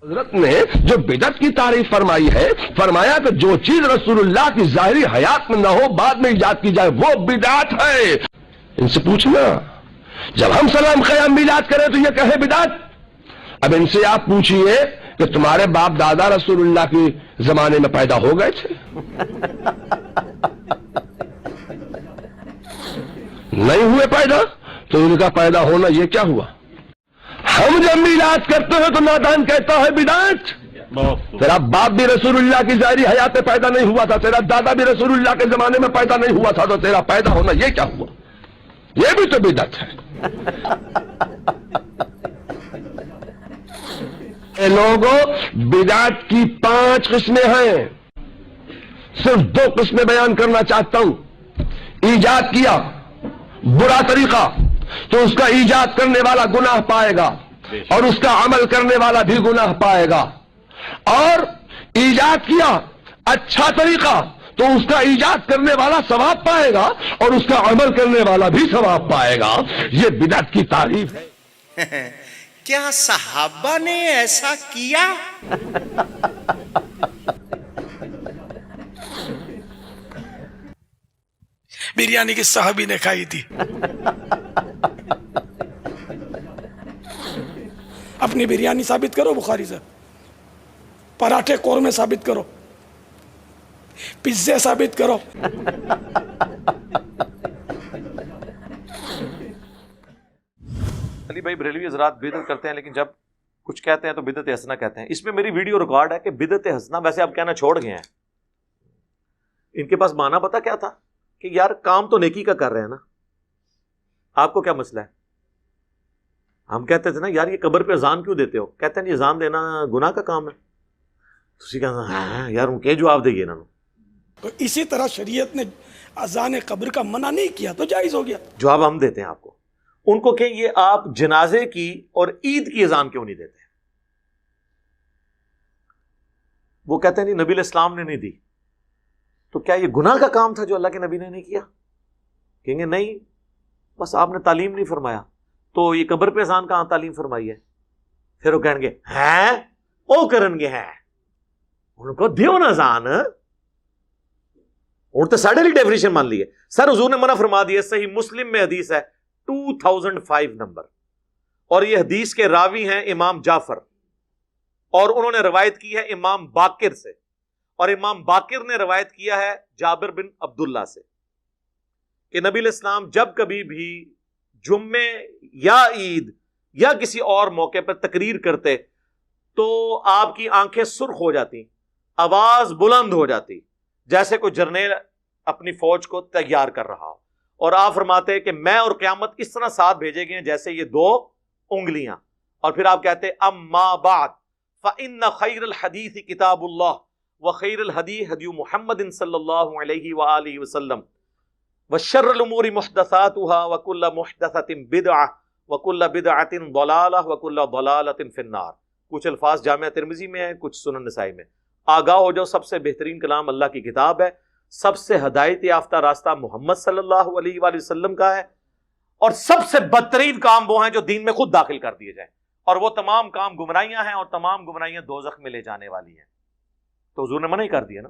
حضرت نے جو بدعت کی تعریف فرمائی ہے، فرمایا کہ جو چیز رسول اللہ کی ظاہری حیات میں نہ ہو بعد میں ایجاد کی جائے وہ بدعت ہے۔ ان سے پوچھنا جب ہم سلام قیام میلاد کریں تو یہ کہے بدعت؟ اب ان سے آپ پوچھئے کہ تمہارے باپ دادا رسول اللہ کے زمانے میں پیدا ہو گئے تھے؟ نہیں ہوئے پیدا، تو ان کا پیدا ہونا یہ کیا ہوا؟ ہم جب میلاد کرتے ہیں تو نادان کہتا ہے بدعت۔ تیرا باپ بھی رسول اللہ کی ظاہری حیات میں پیدا نہیں ہوا تھا، تیرا دادا بھی رسول اللہ کے زمانے میں پیدا نہیں ہوا تھا، تو تیرا پیدا ہونا یہ کیا ہوا؟ یہ بھی تو بدعت ہے۔ اے لوگوں، بدعت کی 5 قسمیں ہیں، صرف 2 قسمیں بیان کرنا چاہتا ہوں۔ ایجاد کیا برا طریقہ تو اس کا ایجاد کرنے والا گناہ پائے گا اور اس کا عمل کرنے والا بھی گناہ پائے گا، اور ایجاد کیا اچھا طریقہ تو اس کا ایجاد کرنے والا ثواب پائے گا اور اس کا عمل کرنے والا بھی ثواب پائے گا۔ یہ بدعت کی تعریف ہے۔ کیا صحابہ نے ایسا کیا؟ بریانی کس صحابی نے کھائی تھی؟ اپنی بریانی ثابت کرو بخاری سے، پراٹھے قورمے ثابت کرو، پیزے ثابت کرو۔ علی بھائی بریلوی حضرات بدعت کرتے ہیں لیکن جب کچھ کہتے ہیں تو بدعت حسنہ کہتے ہیں۔ اس میں میری ویڈیو ریکارڈ ہے کہ بدعت حسنہ ویسے اب کہنا چھوڑ گئے ہیں۔ ان کے پاس معنی پتا کیا تھا کہ یار کام تو نیکی کا کر رہے ہیں نا، آپ کو کیا مسئلہ ہے؟ ہم کہتے تھے نا یار یہ قبر پہ اذان کیوں دیتے ہو؟ کہتے ہیں یہ اذان دینا گناہ کا کام ہے۔ تسی کہنا ہاں یار ان کے جواب دے گی نا۔ تو اسی طرح شریعت نے اذان قبر کا منع نہیں کیا تو جائز ہو گیا۔ جواب ہم دیتے ہیں آپ کو۔ ان کو کہ یہ آپ جنازے کی اور عید کی اذان کیوں نہیں دیتے؟ وہ کہتے ہیں نہیں نبی علیہ السلام نے نہیں دی، تو کیا یہ گناہ کا کام تھا جو اللہ کے نبی نے نہیں کیا؟ کہیں گے نہیں، بس آپ نے تعلیم نہیں فرمایا، تو یہ قبر پہ اذان کہاں تعلیم فرمائی ہے؟ پھر وہ کہیں گے ہیں او کرن گے ہیں ان کو دیو نا اذان، اور تو ساڑھے لی ڈیفینیشن مان لی ہے۔ سر حضور نے منع فرما دیا، صحیح مسلم میں حدیث ہے 2005 نمبر، اور یہ حدیث کے راوی ہیں امام جعفر، اور انہوں نے روایت کی ہے امام باقر سے، اور امام باقر نے روایت کیا ہے جابر بن عبداللہ سے کہ نبی علیہ السلام جب کبھی بھی جمعے یا عید یا کسی اور موقع پر تقریر کرتے تو آپ کی آنکھیں سرخ ہو جاتی، آواز بلند ہو جاتی، جیسے کوئی جرنیل اپنی فوج کو تیار کر رہا ہو، اور آپ فرماتے کہ میں اور قیامت اس طرح ساتھ بھیجے گئے جیسے یہ 2 انگلیاں، اور پھر آپ کہتے اما بعد فإن خیر الحدیث کتاب اللہ وخیر الہدی ہدی محمد صلی اللہ علیہ وآلہ وسلم وشر الامور محدثاتها وکل محدثۃ بدعہ وکل بدعۃ ضلالہ وکل ضلالۃ فی النار۔ کچھ الفاظ جامعہ ترمذی میں ہیں، کچھ سنن نسائی میں۔ آگاہ ہو جاؤ، سب سے بہترین کلام اللہ کی کتاب ہے، سب سے ہدایت یافتہ راستہ محمد صلی اللہ علیہ وآلہ وسلم کا ہے، اور سب سے بدترین کام وہ ہیں جو دین میں خود داخل کر دیے جائیں، اور وہ تمام کام گمراہیاں ہیں، اور تمام گمراہیاں دوزخ میں لے جانے والی ہیں۔ تو حضور نے منع ہی کر دیا نا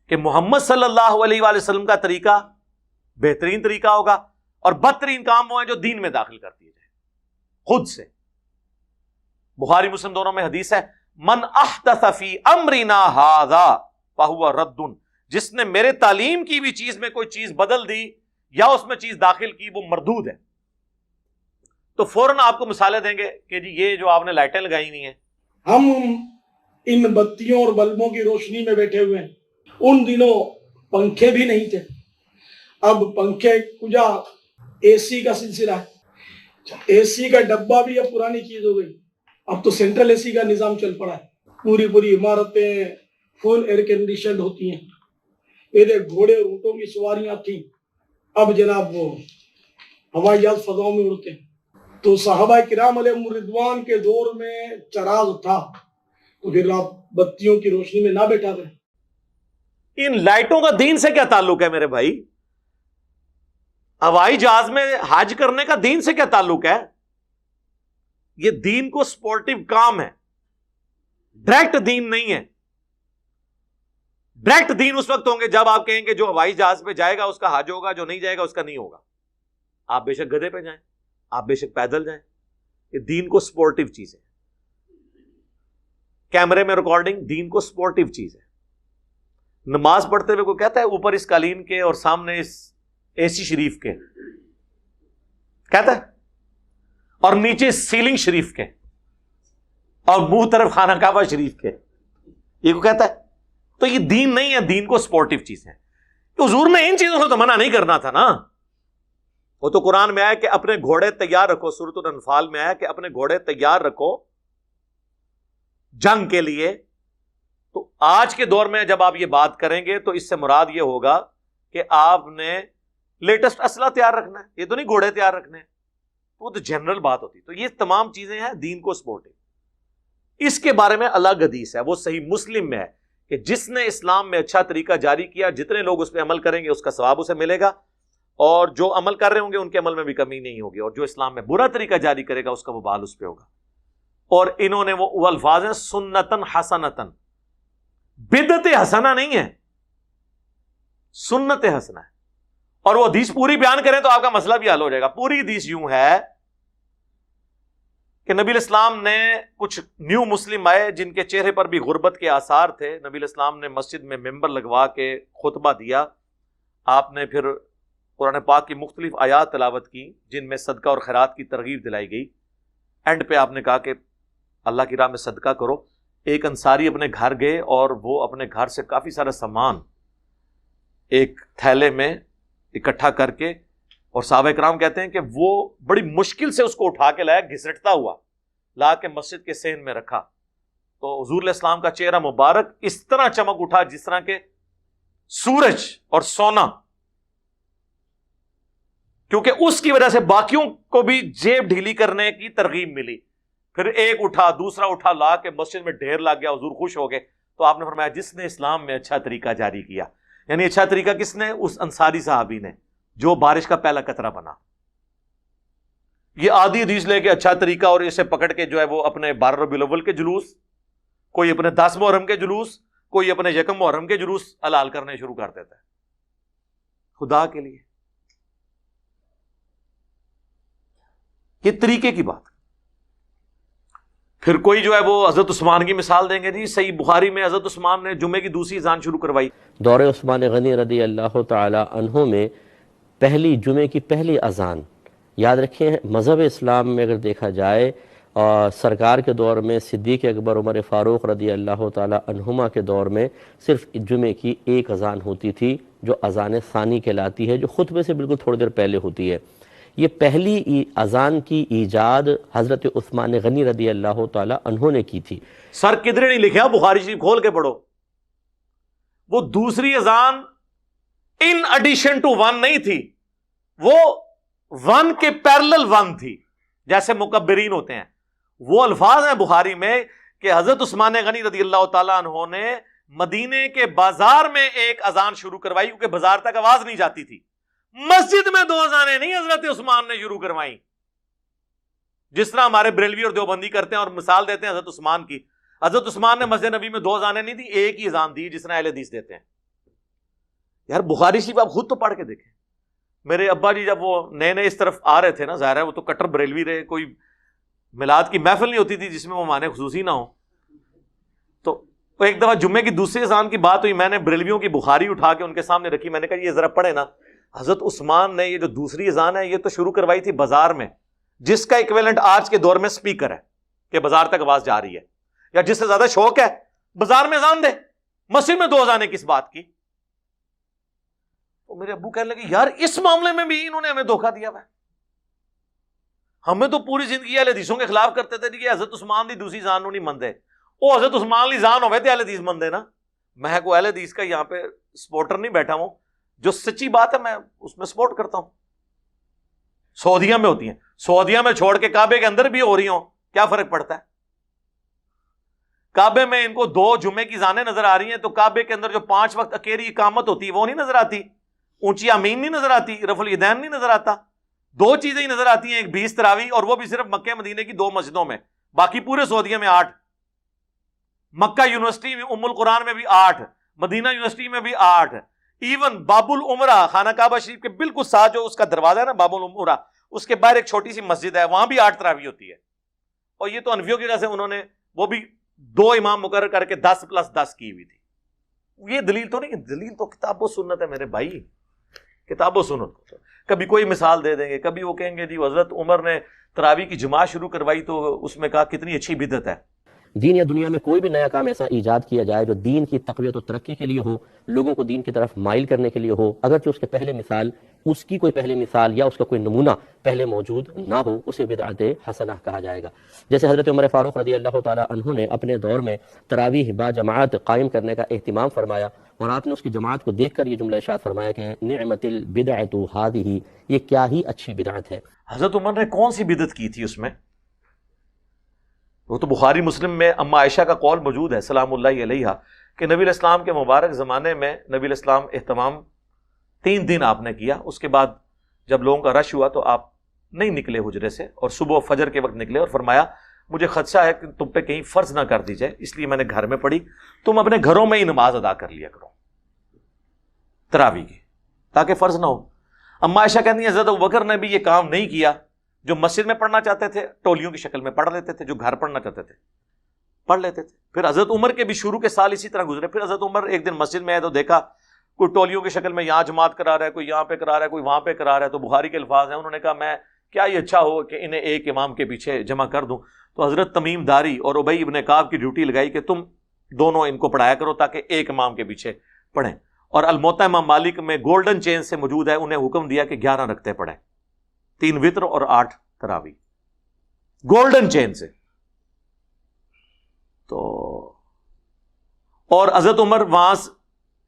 کہ محمد صلی اللہ علیہ وآلہ وسلم کا طریقہ بہترین طریقہ ہوگا، اور بدترین کام وہ ہیں جو دین میں داخل کر دیے جائیں خود سے۔ بخاری مسلم دونوں میں حدیث ہے من احدث فی امرنا ھذا فہو رد، جس نے میرے تعلیم کی بھی چیز میں کوئی چیز بدل دی یا اس میں چیز داخل کی وہ مردود ہے۔ تو فوراً آپ کو مثالیں دیں گے کہ جی یہ جو آپ نے لائٹیں لگائی ہوئی ہیں، ہم ان بتیوں اور بلبوں کی روشنی میں بیٹھے ہوئے ہیں، ان دنوں پنکھے بھی نہیں تھے، اب پنکھے کجا اے سی کا سلسلہ ہے، اے سی کا ڈبہ بھی اب پرانی چیز ہو گئی، اب تو سینٹرل اے سی کا نظام چل پڑا ہے، پوری عمارتیں فل ایئر کنڈیشنڈ ہوتی ہیں، پہلے گھوڑے اور اونٹوں کی سواریاں تھیں، اب جناب وہ ہوائی جہاز فضاؤں میں اڑتے ہیں۔ تو صحابہ کرام علیہم الرضوان کے دور میں چراغ تھا، تو پھر آپ بتیوں کی روشنی میں نہ بیٹھا کریں۔ ان لائٹوں کا دین سے کیا تعلق ہے میرے بھائی؟ ہوائی جہاز میں حج کرنے کا دین سے کیا تعلق ہے؟ یہ دین کو سپورٹیو کام ہے، ڈائریکٹ دین نہیں ہے. ڈائریکٹ دین اس وقت ہوں گے جب آپ کہیں گے جو ہوائی جہاز پہ جائے گا اس کا حج ہوگا، جو نہیں جائے گا اس کا نہیں ہوگا. آپ بے شک گدھے پہ جائیں، آپ بے شک پیدل جائیں، یہ دین کو سپورٹیو چیز ہے. کیمرے میں ریکارڈنگ دین کو سپورٹیو چیز ہے. نماز پڑھتے ہوئے کوئی کہتا ہے اوپر اس قالین کے اور سامنے اس اے سی شریف کے، کہتا ہے، اور نیچے سیلنگ شریف کے، اور منہ طرف خانہ کعبہ شریف کے، یہ کو کہتا ہے؟ تو یہ دین نہیں ہے، دین کو سپورٹیو چیز ہے. تو حضور نے ان چیزوں سے تو منع نہیں کرنا تھا نا. وہ تو قرآن میں آیا کہ اپنے گھوڑے تیار رکھو، سورۃ الانفال میں آیا کہ اپنے گھوڑے تیار رکھو جنگ کے لیے. تو آج کے دور میں جب آپ یہ بات کریں گے تو اس سے مراد یہ ہوگا کہ آپ نے لیٹسٹ اسلحہ تیار رکھنا ہے، یہ تو نہیں گھوڑے تیار رکھنے ہیں. وہ تو جنرل بات ہوتی. تو یہ تمام چیزیں ہیں دین کو سپورٹنگ. اس کے بارے میں الگ حدیث ہے، وہ صحیح مسلم میں ہے کہ جس نے اسلام میں اچھا طریقہ جاری کیا، جتنے لوگ اس پہ عمل کریں گے اس کا ثواب اسے ملے گا، اور جو عمل کر رہے ہوں گے ان کے عمل میں بھی کمی نہیں ہوگی، اور جو اسلام میں برا طریقہ جاری کرے گا اس کا وبال اس پہ ہوگا. اور انہوں نے وہ الفاظ ہیں سنتن حسنتن، بدعت حسنہ نہیں ہے، سنت حسنہ ہے. اور وہ حدیث پوری بیان کریں تو آپ کا مسئلہ بھی حل ہو جائے گا. پوری حدیث یوں ہے کہ نبی الاسلام نے کچھ نیو مسلم آئے جن کے چہرے پر بھی غربت کے آثار تھے. نبی الاسلام نے مسجد میں ممبر لگوا کے خطبہ دیا. آپ نے پھر قرآن پاک کی مختلف آیات تلاوت کی جن میں صدقہ اور خیرات کی ترغیب دلائی گئی. اینڈ پہ آپ نے کہا کہ اللہ کی راہ میں صدقہ کرو. ایک انصاری اپنے گھر گئے اور وہ اپنے گھر سے کافی سارا سامان ایک تھیلے میں اکٹھا کر کے، اور صحابہ کرام کہتے ہیں کہ وہ بڑی مشکل سے اس کو اٹھا کے لایا، گھسٹتا ہوا لا کے مسجد کے صحن میں رکھا. تو حضور علیہ السلام کا چہرہ مبارک اس طرح چمک اٹھا جس طرح کے سورج اور سونا، کیونکہ اس کی وجہ سے باقیوں کو بھی جیب ڈھیلی کرنے کی ترغیب ملی. پھر ایک اٹھا، دوسرا اٹھا، لا کے مسجد میں ڈھیر لگ گیا. حضور خوش ہو گئے. تو آپ نے فرمایا جس نے اسلام میں اچھا طریقہ جاری کیا، یعنی اچھا طریقہ کس نے؟ اس انصاری صحابی نے جو بارش کا پہلا قطرہ بنا. یہ آدھی حدیث لے کے اچھا طریقہ اور اسے پکڑ کے جو ہے وہ اپنے 12 ربیع الاول کے جلوس، کوئی اپنے 10 محرم کے جلوس، کوئی اپنے 1 محرم کے جلوس حلال کرنے شروع کر دیتا ہے. خدا کے لیے یہ طریقے کی بات. پھر کوئی جو ہے وہ حضرت عثمان کی مثال دیں گے. جی صحیح بخاری میں حضرت عثمان نے جمعے کی دوسری اذان شروع کروائی. دور عثمان غنی رضی اللہ تعالی عنہ میں پہلی جمعے کی پہلی اذان، یاد رکھیں مذہب اسلام میں اگر دیکھا جائے، سرکار کے دور میں، صدیق اکبر عمر فاروق رضی اللہ تعالی عنہما کے دور میں صرف جمعے کی ایک اذان ہوتی تھی جو اذان ثانی کہلاتی ہے، جو خطبے سے بالکل تھوڑی دیر پہلے ہوتی ہے. یہ پہلی اذان کی ایجاد حضرت عثمان غنی رضی اللہ تعالی عنہ نے کی تھی. سر کدھر نہیں لکھا، بخاری شریف کھول کے پڑھو. وہ دوسری اذان ان ایڈیشن ٹو 1 نہیں تھی، وہ 1 کے پیرلل 1 تھی، جیسے مکبرین ہوتے ہیں. وہ الفاظ ہیں بخاری میں کہ حضرت عثمان غنی رضی اللہ تعالیٰ عنہ نے مدینے کے بازار میں ایک اذان شروع کروائی، کیونکہ بازار تک آواز نہیں جاتی تھی. مسجد میں 2 اذانیں نہیں حضرت عثمان نے شروع کروائی، جس طرح ہمارے بریلوی اور دیوبندی کرتے ہیں اور مثال دیتے ہیں حضرت عثمان کی. حضرت عثمان نے مسجد نبی میں 2 اذانیں نہیں دی، ایک ہی اذان دی، جس طرح اہل حدیث دیتے ہیں. یار بخاری شریف آپ خود تو پڑھ کے دیکھیں. میرے ابا جی جب وہ نئے نئے اس طرف آ رہے تھے نا، ظاہر ہے وہ تو کٹر بریلوی رہے، کوئی میلاد کی محفل نہیں ہوتی تھی جس میں وہ معنی خصوصی نہ ہو. تو ایک دفعہ جمعے کی دوسری اذان کی بات ہوئی، میں نے بریلویوں کی بخاری اٹھا کے ان کے سامنے رکھی. میں نے کہا یہ ذرا پڑھے نا، حضرت عثمان نے یہ جو دوسری اذان ہے یہ تو شروع کروائی تھی بازار میں، جس کا ایکویلنٹ آج کے دور میں سپیکر ہے کہ بازار تک آواز جا رہی ہے. یا جس سے زیادہ شوق ہے بازار میں اذان دے، مسجد میں 2 اذانیں کس بات کی؟ تو میرے ابو کہنے لگے یار اس معاملے میں بھی انہوں نے ہمیں دھوکہ دیا ہے. ہمیں تو پوری زندگی اہل حدیثوں کے خلاف کرتے تھے کہ حضرت عثمان دی دوسری اذان نہیں مندے. وہ حضرت عثمان لی اذان ہوئے تھے اہل حدیث مندے نا. میں کو اہل حدیث کا یہاں پہ سپورٹر نہیں بیٹھا ہوں، جو سچی بات ہے میں اس میں سپورٹ کرتا ہوں. سعودیہ میں ہوتی ہیں، سعودیہ میں چھوڑ کے کعبے کے اندر بھی ہو رہی ہوں، کیا فرق پڑتا ہے؟ کعبے میں ان کو 2 جمعے کی اذانیں نظر آ رہی ہیں، تو کعبے کے اندر جو 5 وقت اکیری اقامت ہوتی ہے وہ نہیں نظر آتی، اونچی آمین نہیں نظر آتی، رفع الیدین نہیں نظر آتا. دو چیزیں ہی نظر آتی ہیں، ایک 20 تراویح، اور وہ بھی صرف مکہ مدینے کی 2 مسجدوں میں، باقی پورے سعودیہ میں 8، مکہ یونیورسٹی میں ام القرآن میں بھی 8، مدینہ یونیورسٹی میں بھی 8، ایون باب العمرہ خانہ کعبہ شریف کے بالکل ساتھ جو اس کا دروازہ ہے نا باب العمرہ، اس کے باہر ایک چھوٹی سی مسجد ہے، وہاں بھی 8 تراویح ہوتی ہے. اور یہ تو انفیوں کی وجہ سے انہوں نے وہ بھی 2 امام مقرر کر کے 10+10 کی ہوئی تھی. یہ دلیل تو نہیں، دلیل تو کتاب و سنت ہے میرے بھائی، کتاب و سنت. کبھی کوئی مثال دے دیں گے، کبھی وہ کہیں گے جی حضرت عمر نے تراویح کی جماعت شروع کروائی تو اس میں کہا کتنی اچھی بدعت ہے. دین یا دنیا میں کوئی بھی نیا کام ایسا ایجاد کیا جائے جو دین کی تقویت و ترقی کے لیے ہو، لوگوں کو دین کی طرف مائل کرنے کے لیے ہو، اگرچہ اس کے پہلے مثال، اس کی کوئی پہلی مثال یا اس کا کوئی نمونہ پہلے موجود نہ ہو، اسے بدعت حسنہ کہا جائے گا. جیسے حضرت عمر فاروق رضی اللہ تعالیٰ عنہ نے اپنے دور میں تراویح با جماعت قائم کرنے کا اہتمام فرمایا، اور آپ نے اس کی جماعت کو دیکھ کر یہ جملہ ارشاد فرمایا کہ نعمت البدعۃ ہذہ، یہ کیا ہی اچھی بدعت ہے. حضرت عمر نے کون سی بدعت کی تھی اس میں؟ وہ تو بخاری مسلم میں اما عائشہ کا قول موجود ہے سلام اللہ علیہا کہ نبی علیہ السلام کے مبارک زمانے میں نبی علیہ السلام اہتمام 3 دن آپ نے کیا، اس کے بعد جب لوگوں کا رش ہوا تو آپ نہیں نکلے حجرے سے، اور صبح فجر کے وقت نکلے اور فرمایا مجھے خدشہ ہے کہ تم پہ کہیں فرض نہ کر دی جائے، اس لیے میں نے گھر میں پڑھی، تم اپنے گھروں میں ہی نماز ادا کر لیا کرو تراویح کی تاکہ فرض نہ ہو. اما عائشہ کہتی ہیں حضرت ابوبکر نے بھی یہ کام نہیں کیا، جو مسجد میں پڑھنا چاہتے تھے ٹولیوں کی شکل میں پڑھ لیتے تھے، جو گھر پڑھنا چاہتے تھے پڑھ لیتے تھے. پھر حضرت عمر کے بھی شروع کے سال اسی طرح گزرے. پھر حضرت عمر ایک دن مسجد میں آئے تو دیکھا کوئی ٹولیوں کی شکل میں یہاں جماعت کرا رہا ہے، کوئی یہاں پہ کرا رہا ہے، کوئی وہاں پہ کرا رہا ہے. تو بخاری کے الفاظ ہیں، انہوں نے کہا میں کیا یہ اچھا ہو کہ انہیں ایک امام کے پیچھے جمع کر دوں. تو حضرت تمیم داری اور ابی ابن کعب کی ڈیوٹی لگائی کہ تم دونوں ان کو پڑھایا کرو تاکہ ایک امام کے پیچھے پڑھیں. اور الموطا امام مالک میں گولڈن چین سے موجود ہے، انہیں حکم دیا کہ 11 رکعتیں پڑھیں، 3 وتر اور 8 تراویح، گولڈن چین سے. تو اور حضرت عمر وہاں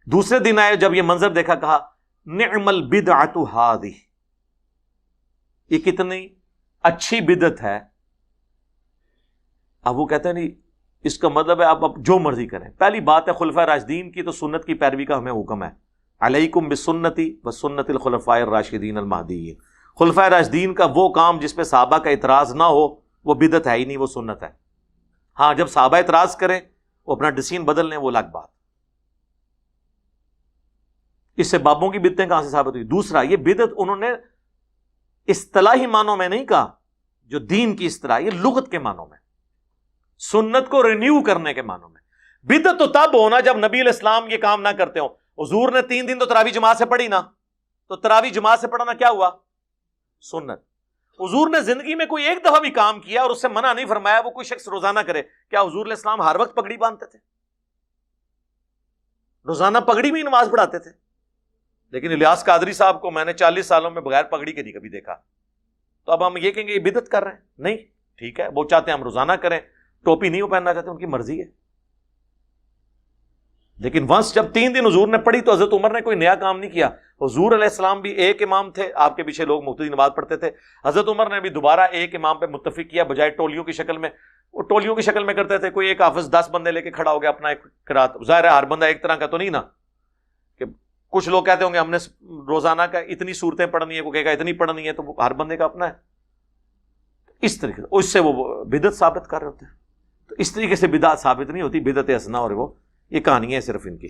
دوسرے دن آئے، جب یہ منظر دیکھا کہا نعم البدعۃ ہذہ، یہ کتنی اچھی بدعت ہے. اب وہ کہتے ہیں نہیں اس کا مطلب ہے آپ اب جو مرضی کریں. پہلی بات ہے خلفاء راشدین کی تو سنت کی پیروی کا ہمیں حکم ہے، علیکم بسنتی وسنت الخلفاء الراشدین المہدیین. خلفاء راشدین کا وہ کام جس پہ صحابہ کا اعتراض نہ ہو وہ بدعت ہے ہی نہیں، وہ سنت ہے. ہاں جب صحابہ اعتراض کریں وہ اپنا ڈسین بدل لیں وہ الگ بات. اس سے بابوں کی بدعتیں کہاں سے ثابت ہوئی؟ دوسرا، یہ بدعت انہوں نے اصطلاحی معنوں میں نہیں کہا جو دین کی اصطلاح، یہ لغت کے معنوں میں، سنت کو رینیو کرنے کے معنوں میں. بدعت تو تب ہونا جب نبی علیہ السلام یہ کام نہ کرتے ہوں. حضور نے 3 دن تو تراویح جماعت سے پڑھی نا، تو تراویح جماعت سے پڑھنا کیا ہوا؟ سنت. حضور نے زندگی میں کوئی ایک دفعہ بھی کام کیا اور اس سے منع نہیں فرمایا وہ کوئی شخص روزانہ کرے. کیا حضور علیہ السلام ہر وقت پگڑی باندھتے تھے؟ روزانہ پگڑی میں ہی نماز پڑھاتے تھے. لیکن الیاس قادری صاحب کو میں نے 40 سالوں میں بغیر پگڑی کے نہیں کبھی دیکھا. تو اب ہم یہ کہیں گے یہ بدعت کر رہے ہیں؟ نہیں، ٹھیک ہے، وہ چاہتے ہیں ہم روزانہ کریں، ٹوپی نہیں وہ پہننا چاہتے، ان کی مرضی ہے. لیکن ونس جب 3 دن حضور نے پڑھی تو حضرت عمر نے کوئی نیا کام نہیں کیا. حضور علیہ السلام بھی ایک امام تھے، آپ کے پیچھے لوگ مقتدی نماز پڑھتے تھے. حضرت عمر نے بھی دوبارہ ایک امام پہ متفق کیا بجائے ٹولیوں کی شکل میں. وہ ٹولیوں کی شکل میں کرتے تھے، کوئی ایک حافظ 10 بندے لے کے کھڑا ہو گیا اپنا ایک قرات. ظاہر ہے ہر بندہ ایک طرح کا تو نہیں نا، کہ کچھ لوگ کہتے ہوں گے ہم نے روزانہ کا اتنی صورتیں پڑھنی ہے، کوئی کہے گا اتنی پڑھنی ہے، تو ہر بندے کا اپنا ہے. اس طریقے سے اس سے وہ بدعت ثابت کر رہے ہوتے ہیں. تو اس طریقے سے بدعت ثابت نہیں ہوتی، بدعت حسنہ اور وہ یہ کہانی ہے صرف ان کی.